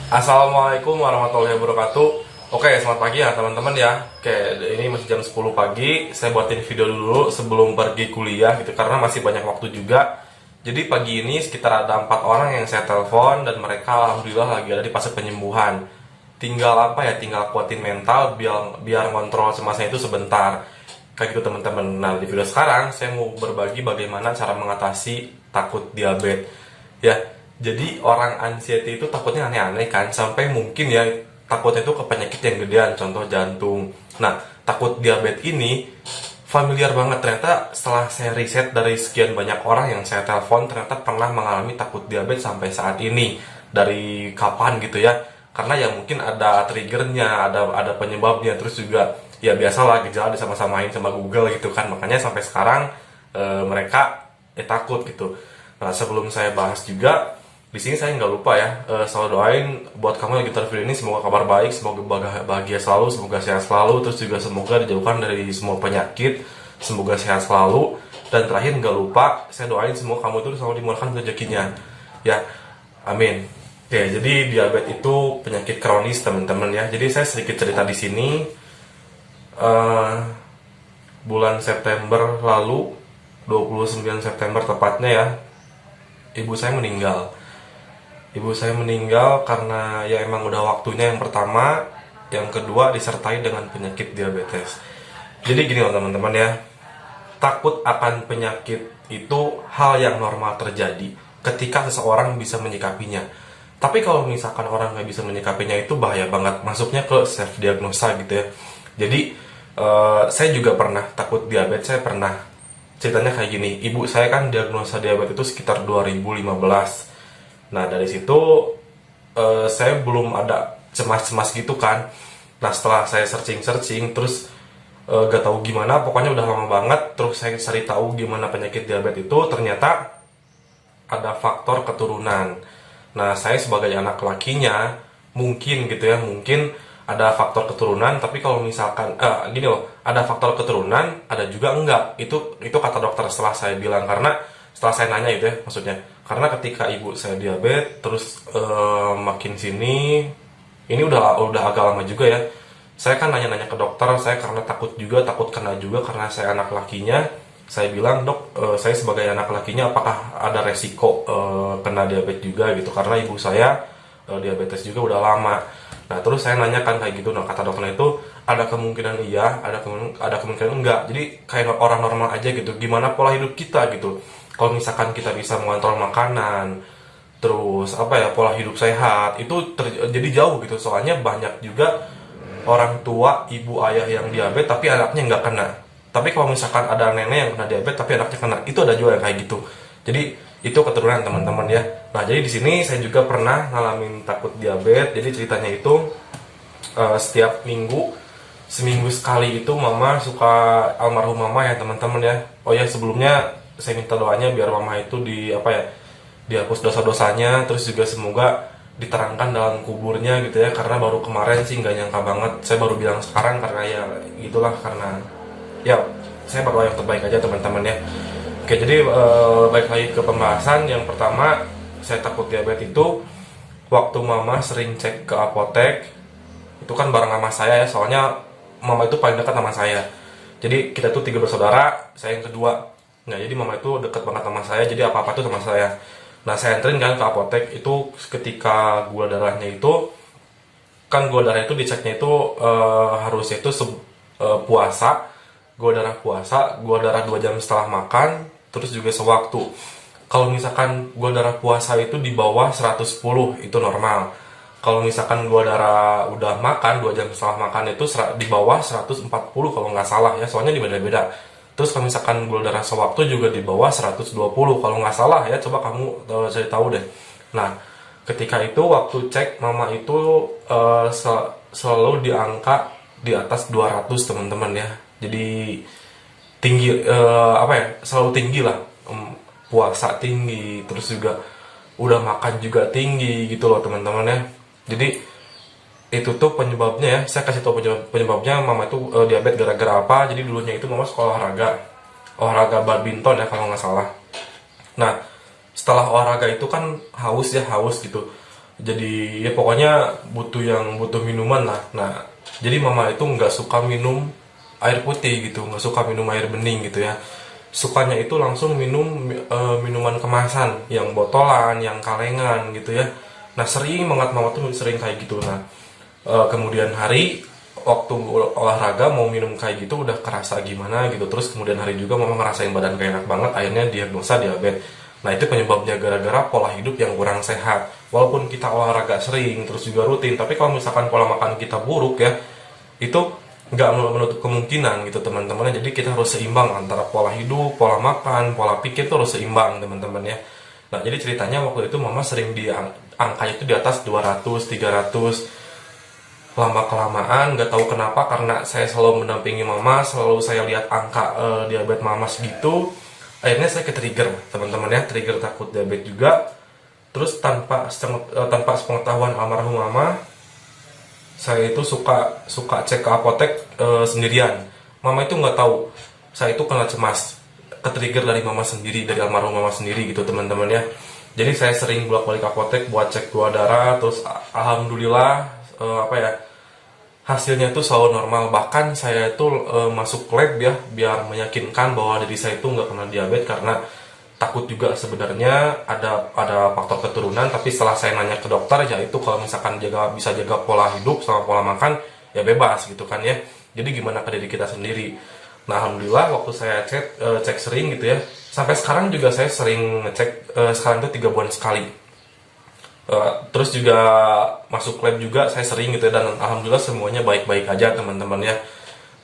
Assalamualaikum warahmatullahi wabarakatuh. Oke, selamat pagi ya teman-teman ya. Oke, ini masih jam 10 pagi. Saya buatin video dulu sebelum pergi kuliah gitu karena masih banyak waktu juga. Jadi pagi ini sekitar ada 4 orang yang saya telepon dan mereka alhamdulillah lagi ada di fase penyembuhan. Tinggal apa ya? Tinggal kuatin mental biar ngontrol cemasnya itu sebentar. Kayak gitu teman-teman. Nah, di video sekarang saya mau berbagi bagaimana cara mengatasi takut diabetes. Ya, jadi orang anxiety itu takutnya aneh-aneh kan, sampai mungkin ya takutnya itu ke penyakit yang gedean, contoh jantung. Nah, takut diabetes ini familiar banget. Ternyata setelah saya riset dari sekian banyak orang yang saya telepon, ternyata pernah mengalami takut diabetes sampai saat ini. Dari kapan gitu ya? Karena ya mungkin ada triggernya, ada penyebabnya, terus juga ya biasalah gejala disama-samain sama Google gitu kan. Makanya sampai sekarang mereka takut gitu. Nah, sebelum saya bahas juga, di sini saya nggak lupa ya, selalu doain buat kamu yang lagi video ini, semoga kabar baik, semoga bahagia selalu, semoga sehat selalu, terus juga semoga dijauhkan dari semua penyakit, semoga sehat selalu. Dan terakhir nggak lupa, saya doain semua kamu itu selalu dimurahkan rezekinya, ya, amin. Oke, jadi diabetes itu penyakit kronis teman-teman ya. Jadi saya sedikit cerita di sini. Bulan September lalu, 29 September tepatnya ya, ibu saya meninggal. Ibu saya meninggal karena ya emang udah waktunya, yang pertama, yang kedua disertai dengan penyakit diabetes. Jadi gini loh teman-teman ya, takut akan penyakit itu hal yang normal terjadi ketika seseorang bisa menyikapinya. Tapi kalau misalkan orang nggak bisa menyikapinya, itu bahaya banget, masuknya ke self diagnosa gitu ya. Jadi saya juga pernah takut diabetes. Saya pernah, ceritanya kayak gini, ibu saya kan diagnosa diabetes itu sekitar 2015. Nah dari situ saya belum ada cemas-cemas gitu kan. Nah setelah saya searching terus gak tahu gimana, pokoknya udah lama banget, terus saya cari tahu gimana penyakit diabetes itu, ternyata ada faktor keturunan. Nah saya sebagai anak lakinya mungkin gitu ya, mungkin ada faktor keturunan. Tapi kalau misalkan gini loh, ada faktor keturunan, ada juga enggak. Itu kata dokter setelah saya bilang, karena setelah saya nanya itu ya, maksudnya karena ketika ibu saya diabetes, terus makin sini, ini udah agak lama juga ya, saya kan nanya-nanya ke dokter. Saya karena takut kena juga, karena saya anak lakinya. Saya bilang, dok, saya sebagai anak lakinya apakah ada resiko kena diabetes juga gitu, karena ibu saya diabetes juga udah lama. Nah terus saya nanyakan kayak gitu. Nah kata dokternya itu ada kemungkinan iya, ada kemungkinan enggak. Jadi kayak orang normal aja gitu, gimana pola hidup kita gitu. Kalau misalkan kita bisa mengontrol makanan, terus apa ya, pola hidup sehat, itu jadi jauh gitu. Soalnya banyak juga orang tua, ibu ayah yang diabetes tapi anaknya nggak kena. Tapi kalau misalkan ada nenek yang kena diabetes tapi anaknya kena, itu ada juga yang kayak gitu. Jadi itu keturunan teman-teman ya. Nah jadi di sini saya juga pernah ngalamin takut diabetes. Jadi ceritanya itu setiap minggu, seminggu sekali itu mama suka, almarhum mama ya teman-teman ya. Oh ya, sebelumnya saya minta doanya biar mama itu dihapus dosa-dosanya, terus juga semoga diterangkan dalam kuburnya gitu ya. Karena baru kemarin sih, nggak nyangka banget, saya baru bilang sekarang karena ya gitulah, karena ya saya berdoa yang terbaik aja teman-teman ya. Oke, jadi balik lagi ke pembahasan. Yang pertama, saya takut diabetes itu waktu mama sering cek ke apotek. Itu kan bareng sama saya ya, soalnya mama itu paling dekat sama saya. Jadi kita tuh 3 bersaudara, saya yang kedua. Nah jadi mama itu dekat banget sama saya, jadi apa-apa tuh sama saya. Nah saya anterin kan ke apotek. Itu ketika gula darahnya itu, kan gula darah itu diceknya itu harusnya itu puasa, gula darah 2 jam setelah makan, terus juga sewaktu. Kalau misalkan gula darah puasa itu di bawah 110, itu normal. Kalau misalkan gula darah udah makan 2 jam setelah makan itu di bawah 140 kalau nggak salah ya, soalnya di beda-beda. Terus kalau misalkan gula darah sewaktu juga di bawah 120 kalau nggak salah ya, coba kamu cari tahu deh. Nah ketika itu waktu cek, mama itu selalu di angka di atas 200 teman-teman ya. Jadi tinggi, apa ya, selalu tinggi lah. Puasa tinggi, terus juga udah makan juga tinggi gitu loh teman-teman ya. Jadi itu tuh penyebabnya ya, saya kasih tahu penyebabnya mama itu diabetes gara-gara apa. Jadi dulunya itu mama sekolah olahraga badminton ya kalau nggak salah. Nah setelah olahraga itu kan haus gitu. Jadi ya pokoknya butuh minuman lah. Nah, jadi mama itu nggak suka minum air putih gitu, nggak suka minum air bening gitu ya. Sukanya itu langsung minum minuman kemasan, yang botolan, yang kalengan gitu ya. Nah, sering banget mama tuh sering kayak gitu. Nah, kemudian hari waktu olahraga mau minum kayak gitu udah kerasa gimana gitu. Terus kemudian hari juga mama ngerasain badan gak enak banget, akhirnya diagnosa diabetes. Nah, itu penyebabnya gara-gara pola hidup yang kurang sehat. Walaupun kita olahraga sering terus juga rutin, tapi kalau misalkan pola makan kita buruk ya, itu nggak menutup kemungkinan gitu teman-teman. Jadi kita harus seimbang antara pola hidup, pola makan, pola pikir itu harus seimbang teman-teman ya. Nah, jadi ceritanya waktu itu mama sering di angkanya itu di atas 200, 300. Lama kelamaan nggak tahu kenapa, karena saya selalu mendampingi mama, selalu saya lihat angka diabetes mama segitu, akhirnya saya ke-trigger teman-teman ya, trigger takut diabetes juga. Terus tanpa sepengetahuan almarhum mama, saya itu suka cek ke apotek sendirian. Mama itu nggak tahu saya itu kena cemas, ke-trigger dari mama sendiri, dari almarhum mama sendiri gitu teman-teman ya. Jadi saya sering bolak-balik apotek buat cek gula darah. Terus alhamdulillah hasilnya itu selalu normal. Bahkan saya itu masuk lab ya, biar meyakinkan bahwa diri saya itu nggak kena diabetes, karena takut juga sebenarnya ada faktor keturunan. Tapi setelah saya nanya ke dokter, ya itu kalau misalkan bisa jaga pola hidup sama pola makan, ya bebas gitu kan ya. Jadi gimana ke diri kita sendiri. Nah, alhamdulillah waktu saya cek sering gitu ya, sampai sekarang juga saya sering ngecek, sekarang itu 3 bulan sekali. Terus juga masuk lab juga saya sering gitu ya, dan alhamdulillah semuanya baik-baik aja teman-teman ya.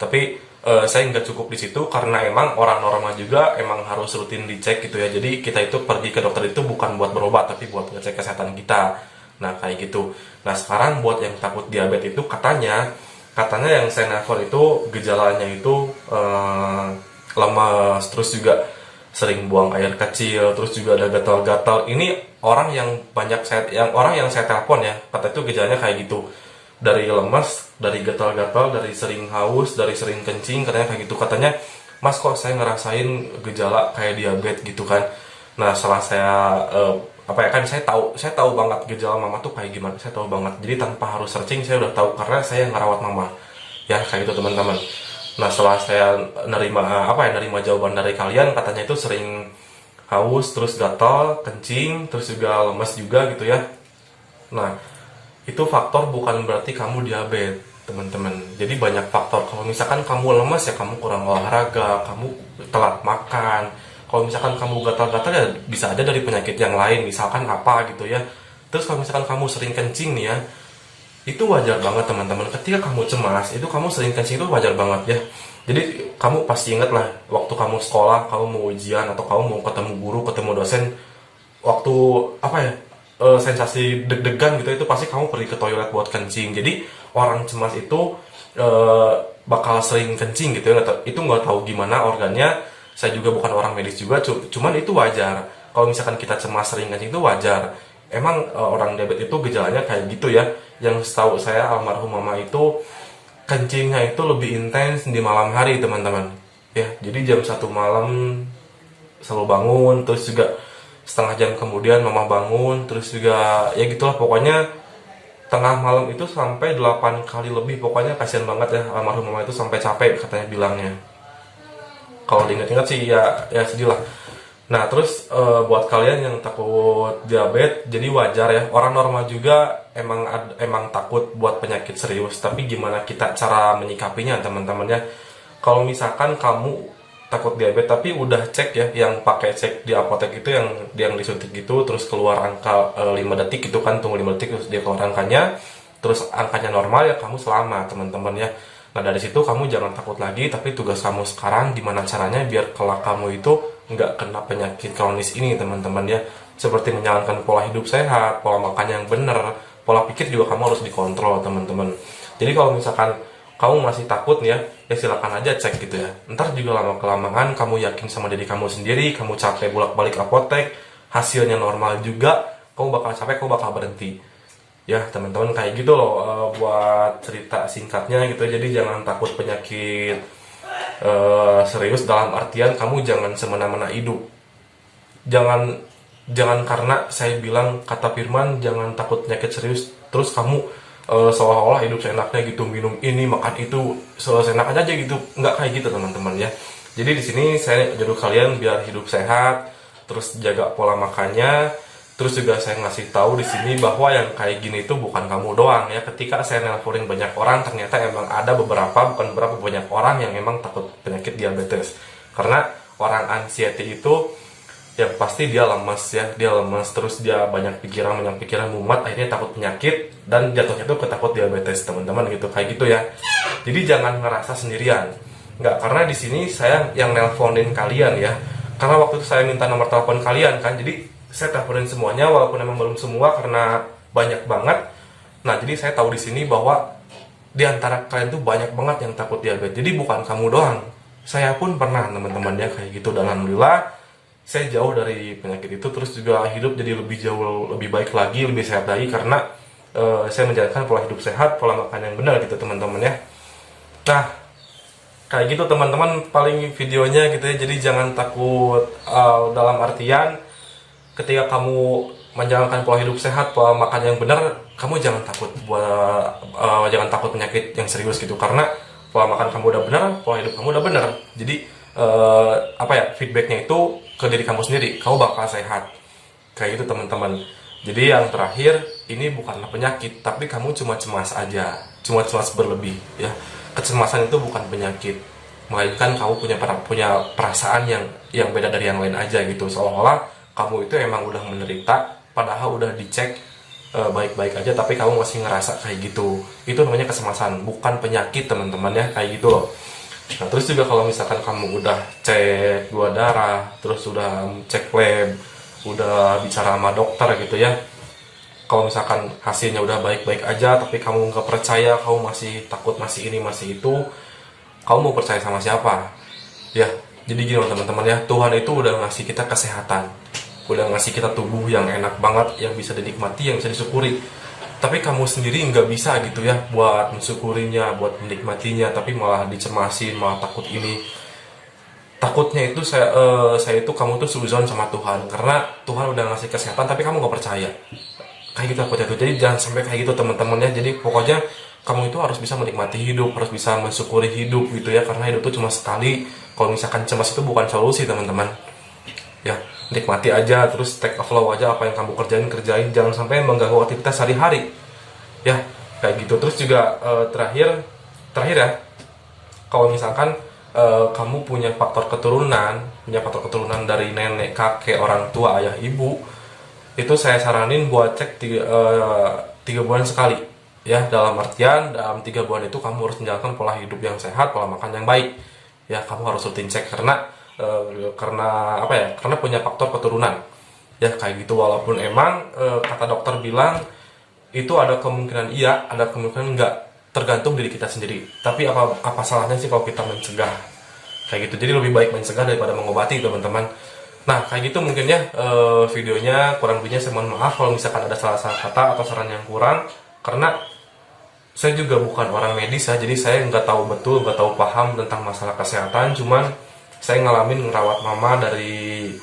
Tapi saya nggak cukup di situ, karena emang orang normal juga emang harus rutin dicek gitu ya. Jadi kita itu pergi ke dokter itu bukan buat berobat, tapi buat ngecek kesehatan kita. Nah, kayak gitu. Nah, sekarang buat yang takut diabetes itu katanya yang saya nelfon itu gejalanya itu lemas, terus juga sering buang air kecil, terus juga ada gatal-gatal. Ini orang yang saya telepon ya, kata itu gejalanya kayak gitu. Dari lemas, dari gatal-gatal, dari sering haus, dari sering kencing, katanya kayak gitu. Katanya, "Mas, kok saya ngerasain gejala kayak diabetes gitu kan." Nah, setelah saya kan saya tahu banget gejala mama tuh kayak gimana. Saya tahu banget. Jadi tanpa harus searching saya udah tahu, karena saya ngerawat mama. Ya, kayak gitu teman-teman. Nah, setelah saya nerima jawaban dari kalian, katanya itu sering haus, terus gatal, kencing, terus juga lemas juga gitu ya. Nah, itu faktor bukan berarti kamu diabetes, teman-teman. Jadi banyak faktor. Kalau misalkan kamu lemas ya kamu kurang olahraga, kamu telat makan. Kalau misalkan kamu gatal-gatal ya bisa ada dari penyakit yang lain, misalkan apa gitu ya. Terus kalau misalkan kamu sering kencing nih ya, itu wajar banget teman-teman. Ketika kamu cemas, itu kamu sering kencing itu wajar banget ya. Jadi kamu pasti ingat lah, waktu kamu sekolah, kamu mau ujian atau kamu mau ketemu guru, ketemu dosen, waktu sensasi deg-degan gitu, itu pasti kamu pergi ke toilet buat kencing. Jadi orang cemas itu bakal sering kencing gitu ya. Itu nggak tahu gimana organnya. Saya juga bukan orang medis juga, cuman itu wajar. Kalau misalkan kita cemas sering kencing itu wajar. Emang orang diabetes itu gejalanya kayak gitu ya. Yang setahu saya almarhum mama itu kencingnya itu lebih intens di malam hari teman-teman ya. Jadi jam 1 malam selalu bangun, terus juga setengah jam kemudian mama bangun, terus juga ya gitulah pokoknya. Tengah malam itu sampai 8 kali lebih. Pokoknya kasihan banget ya almarhum mama itu, sampai capek katanya bilangnya. Kalau diingat-ingat sih ya sedih lah. Nah, terus buat kalian yang takut diabetes, jadi wajar ya. Orang normal juga emang takut buat penyakit serius. Tapi gimana kita cara menyikapinya teman-teman ya. Kalau misalkan kamu takut diabetes tapi udah cek ya, yang pakai cek di apotek itu yang disuntik gitu, terus keluar angka 5 detik gitu kan, tunggu 5 detik terus dia keluar angkanya, terus angkanya normal ya kamu selamat teman-teman ya. Nah, dari situ kamu jangan takut lagi, tapi tugas kamu sekarang gimana caranya biar kelak kamu itu nggak kena penyakit kronis ini teman-teman ya. Seperti menjalankan pola hidup sehat, pola makan yang benar, pola pikir juga kamu harus dikontrol teman-teman. Jadi kalau misalkan kamu masih takut ya silakan aja cek gitu ya. Ntar juga lama-kelamaan kamu yakin sama diri kamu sendiri, kamu capek bolak-balik apotek, hasilnya normal juga, kamu bakal capek, kamu bakal berhenti. Ya teman-teman kayak gitu loh buat cerita singkatnya gitu. Jadi jangan takut penyakit serius, dalam artian kamu jangan semena-mena hidup. Jangan Jangan karena saya bilang kata Firman jangan takut penyakit serius terus kamu seolah-olah hidup seenaknya gitu, minum ini makan itu seenaknya aja gitu. Nggak kayak gitu teman-teman ya. Jadi di sini saya nyuruh kalian biar hidup sehat, terus jaga pola makannya, terus juga saya ngasih tahu di sini bahwa yang kayak gini itu bukan kamu doang ya. Ketika saya nelponin banyak orang, ternyata emang ada banyak orang yang emang takut penyakit diabetes. Karena orang anxiety itu ya pasti dia lemas terus dia banyak pikiran mumet, akhirnya takut penyakit dan jatuhnya tuh ketakut diabetes teman-teman gitu, kayak gitu ya. Jadi jangan ngerasa sendirian, nggak, karena di sini saya yang nelponin kalian ya, karena waktu itu saya minta nomor telepon kalian kan, jadi saya teleponin semuanya walaupun emang belum semua karena banyak banget. Nah jadi saya tahu di sini bahwa di antara kalian tuh banyak banget yang takut diabetes, jadi bukan kamu doang, saya pun pernah teman-teman ya kayak gitu. Dan alhamdulillah saya jauh dari penyakit itu, terus juga hidup jadi jauh lebih baik lagi, lebih sehat lagi karena saya menjalankan pola hidup sehat, pola makan yang benar gitu teman-teman ya. Nah kayak gitu teman-teman paling videonya gitu ya. Jadi jangan takut dalam artian ketika kamu menjalankan pola hidup sehat, pola makan yang benar, kamu jangan takut jangan takut penyakit yang serius gitu, karena pola makan kamu udah benar, pola hidup kamu udah benar. Jadi feedbacknya itu ke diri kamu sendiri, kamu bakal sehat kayak gitu teman-teman. Jadi yang terakhir, ini bukanlah penyakit, tapi kamu cuma cemas aja, cuma cemas berlebih ya. Kecemasan itu bukan penyakit, melainkan kamu punya perasaan yang beda dari yang lain aja gitu, seolah-olah kamu itu emang udah menderita padahal udah dicek baik-baik aja, tapi kamu masih ngerasa kayak gitu. Itu namanya kecemasan, bukan penyakit teman-teman ya, kayak gitu loh. Nah terus juga kalau misalkan kamu udah cek gula darah, terus udah cek lab, udah bicara sama dokter gitu ya, kalau misalkan hasilnya udah baik-baik aja tapi kamu nggak percaya, kamu masih takut, masih ini masih itu, kamu mau percaya sama siapa ya? Jadi gini teman-teman ya, Tuhan itu udah ngasih kita kesehatan, udah ngasih kita tubuh yang enak banget, yang bisa dinikmati, yang bisa disyukuri. Tapi kamu sendiri nggak bisa gitu ya buat mensyukurinya, buat menikmatinya, tapi malah dicemasin, malah takut ini. Takutnya itu saya itu kamu tuh suzon sama Tuhan, karena Tuhan udah ngasih kesehatan tapi kamu nggak percaya. Kayak gitu takutnya tuh. Jadi jangan sampai kayak gitu teman-teman ya. Jadi pokoknya kamu itu harus bisa menikmati hidup, harus bisa mensyukuri hidup gitu ya, karena hidup tuh cuma sekali. Kalau misalkan cemas itu bukan solusi teman-teman ya. Nikmati aja, terus take a flow aja, apa yang kamu kerjain, jangan sampai mengganggu aktivitas sehari-hari ya, kayak gitu. Terus juga terakhir ya, kalau misalkan kamu punya faktor keturunan dari nenek, kakek, orang tua, ayah, ibu, itu saya saranin buat cek 3 bulan sekali ya. Dalam artian dalam 3 bulan itu kamu harus menjalankan pola hidup yang sehat, pola makan yang baik ya. Kamu harus rutin cek karena punya faktor keturunan ya, kayak gitu. Walaupun emang kata dokter bilang itu ada kemungkinan iya, ada kemungkinan enggak, tergantung diri kita sendiri. Tapi apa salahnya sih kalau kita mencegah kayak gitu? Jadi lebih baik mencegah daripada mengobati teman-teman. Nah kayak gitu mungkin ya videonya, kurang lebihnya saya mohon maaf kalau misalkan ada salah-salah kata atau saran yang kurang, karena saya juga bukan orang medis ya, jadi saya nggak tahu paham tentang masalah kesehatan. Cuman saya ngalamin ngerawat mama dari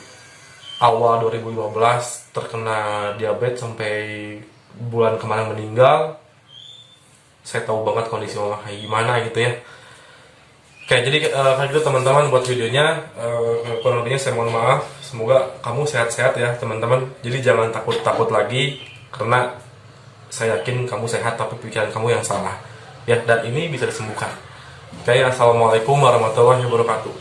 awal 2015 terkena diabetes sampai bulan kemarin meninggal. Saya tahu banget kondisi mama kayak gimana gitu ya. Oke, jadi kayak gitu teman-teman buat videonya. Kurang lebihnya saya mohon maaf. Semoga kamu sehat-sehat ya teman-teman. Jadi jangan takut lagi, karena saya yakin kamu sehat tapi pikiran kamu yang salah ya, dan ini bisa disembuhkan. Oke, assalamualaikum warahmatullahi wabarakatuh.